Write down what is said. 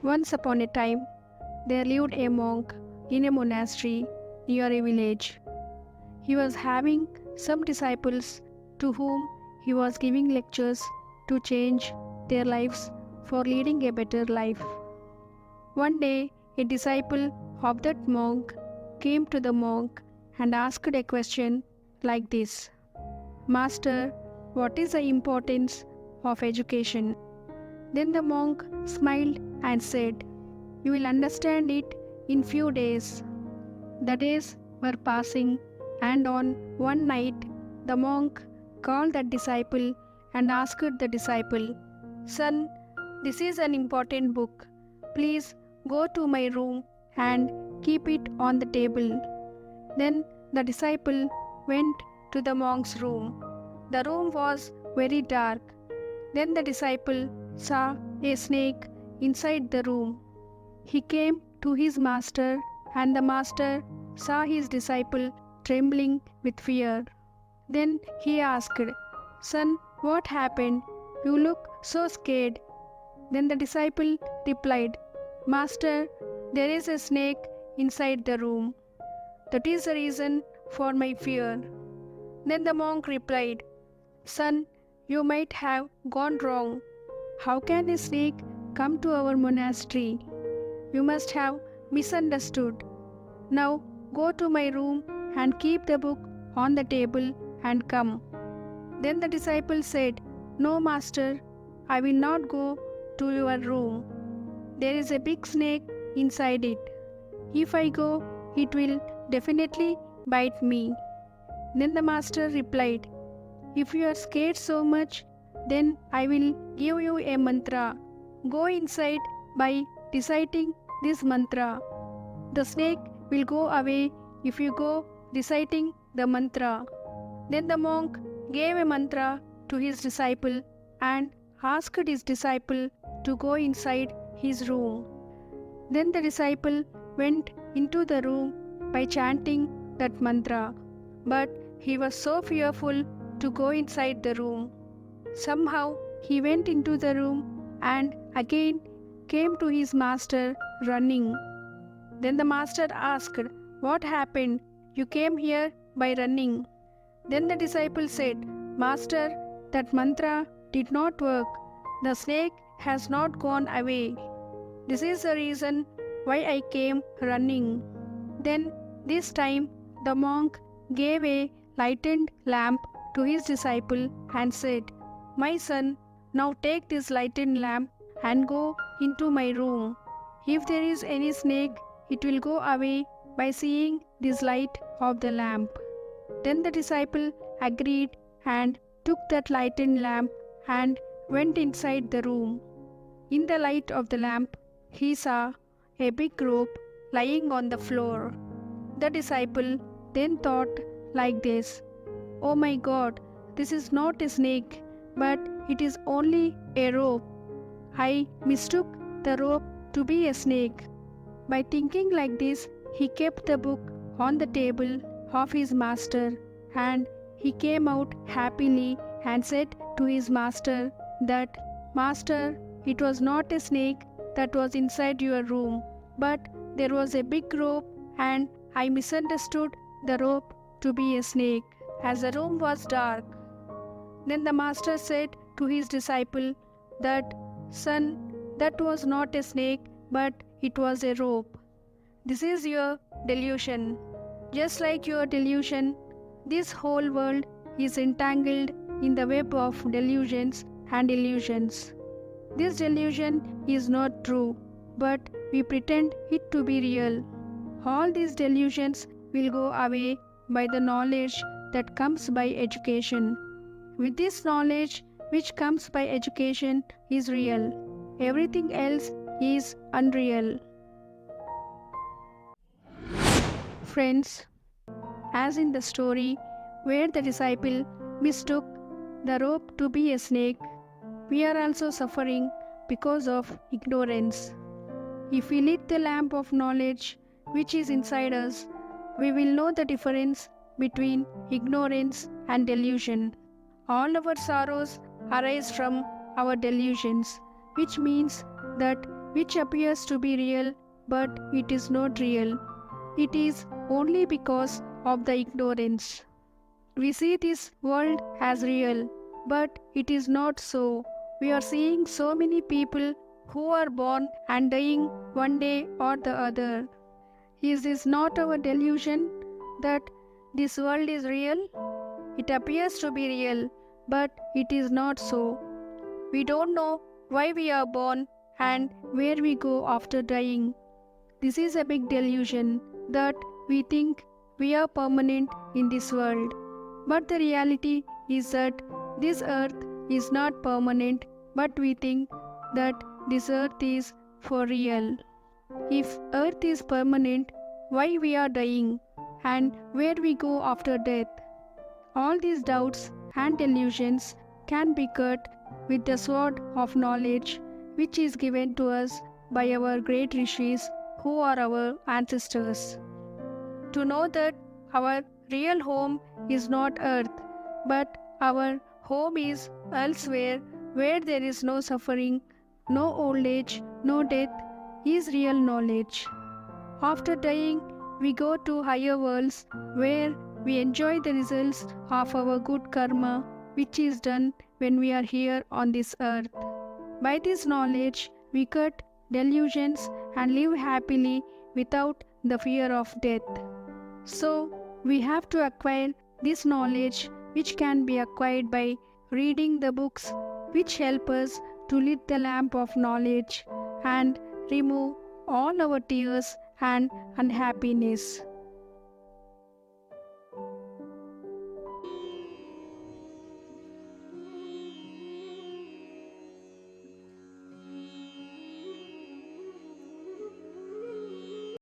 Once upon a time, there lived a monk in a monastery near a village. He was having some disciples to whom he was giving lectures to change their lives for leading a better life. One day, a disciple of that monk came to the monk and asked a question like this: Master, what is the importance of education? Then the monk smiled and said, You will understand it in few days. The days were passing, and on one night the monk called the disciple and asked the disciple, Son, this is an important book. Please go to my room and keep it on the table. Then the disciple went to the monk's room. The room was very dark. Then the disciple saw a snake inside the room. He came to his master, and the master saw his disciple trembling with fear. Then he asked, Son, what happened? You look so scared. Then the disciple replied, Master, there is a snake inside the room. That is the reason for my fear. Then the monk replied, Son, you might have gone wrong. How can a snake come to our monastery? You must have misunderstood. Now go to my room and keep the book on the table and come. Then the disciple said, No, master, I will not go to your room. There is a big snake inside it. If I go, it will definitely bite me. Then the master replied, If you are scared so much, then I will give you a mantra. Go inside by reciting this mantra. The snake will go away if you go reciting the mantra. Then the monk gave a mantra to his disciple and asked his disciple to go inside his room. Then the disciple went into the room by chanting that mantra, but he was so fearful to go inside the room. Somehow he went into the room and again came to his master running. Then the master asked, What happened? You came here by running. Then the disciple said, Master, that mantra did not work. The snake has not gone away. This is the reason why I came running. Then this time the monk gave a lighted lamp to his disciple and said, My son, now take this lighted lamp and go into my room. If there is any snake, it will go away by seeing this light of the lamp. Then the disciple agreed and took that lighted lamp and went inside the room. In the light of the lamp, he saw a big rope lying on the floor. The disciple then thought like this, Oh my God, this is not a snake, but it is only a rope. I mistook the rope to be a snake. By thinking like this, he kept the book on the table of his master, and he came out happily and said to his master that, Master, it was not a snake that was inside your room, but there was a big rope and I misunderstood the rope to be a snake, as the room was dark. Then the master said to his disciple that, Son, that was not a snake, but it was a rope. This is your delusion. Just like your delusion, this whole world is entangled in the web of delusions and illusions. This delusion is not true, but we pretend it to be real. All these delusions will go away by the knowledge that comes by education. With this knowledge which comes by education is real. Everything else is unreal. Friends, as in the story where the disciple mistook the rope to be a snake, we are also suffering because of ignorance. If we lit the lamp of knowledge which is inside us, we will know the difference between ignorance and delusion. All our sorrows arise from our delusions, which means that which appears to be real, but it is not real. It is only because of the ignorance. We see this world as real, but it is not so. We are seeing so many people who are born and dying one day or the other. Is this not our delusion that this world is real? It appears to be real, but it is not so. We don't know why we are born and where we go after dying. This is a big delusion that we think we are permanent in this world. But the reality is that this earth is not permanent, but we think that this earth is for real. If earth is permanent, why we are dying and where we go after death? All these doubts and delusions can be cut with the sword of knowledge which is given to us by our great rishis who are our ancestors. To know that our real home is not earth, but our home is elsewhere where there is no suffering, no old age, no death, is real knowledge. After dying, we go to higher worlds where we enjoy the results of our good karma which is done when we are here on this earth. By this knowledge, we cut delusions and live happily without the fear of death. So, we have to acquire this knowledge which can be acquired by reading the books which help us to lit the lamp of knowledge and remove all our tears and unhappiness.